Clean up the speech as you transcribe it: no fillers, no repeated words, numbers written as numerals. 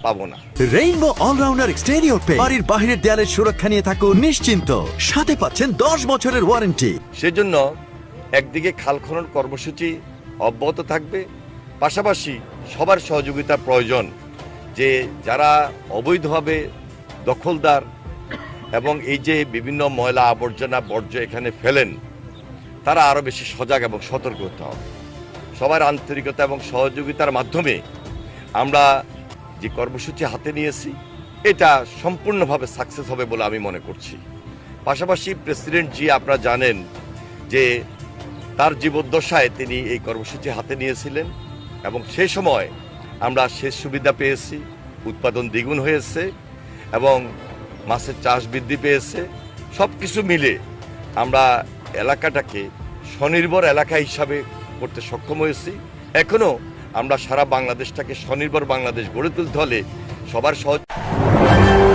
পাবো না। Rainbow allrounder exterior paint বাড়ির বাহিরের দেয়ালের সুরক্ষা নিয়ে থাকুন নিশ্চিন্ত, সাথে পাচ্ছেন 10 বছরের ওয়ারেন্টি। সেজন্য একদিকে খাল খনন কর্মসূচি অব্যাহত থাকবে, পাশাপাশি সবার সহযোগিতা প্রয়োজন, যে যারা অবৈধভাবে দখলদার এবং এই যে বিভিন্ন ময়লা আবর্জনা বর্জ্য এখানে ফেলেন, তারা আরও বেশি সজাগ এবং সতর্ক হতে হবে। সবার আন্তরিকতা এবং সহযোগিতার মাধ্যমে আমরা যে কর্মসূচি হাতে নিয়েছি এটা সম্পূর্ণভাবে সাকসেস হবে বলে আমি মনে করছি। পাশাপাশি প্রেসিডেন্ট জি, আপনারা জানেন যে তার জীবদ্দশায় তিনি এই কর্মসূচি হাতে নিয়েছিলেন এবং সেই সময় আমরা সেচ সুবিধা পেয়েছি, উৎপাদন দ্বিগুণ হয়েছে এবং মাছের চাষ বৃদ্ধি পেয়েছে। সব কিছু মিলে আমরা এলাকাটাকে স্বনির্ভর এলাকা হিসাবে করতে সক্ষম হয়েছি। এখনও আমরা সারা বাংলাদেশটাকে স্বনির্ভর বাংলাদেশ গড়ে তুলতে হলে সবার সহযোগিতা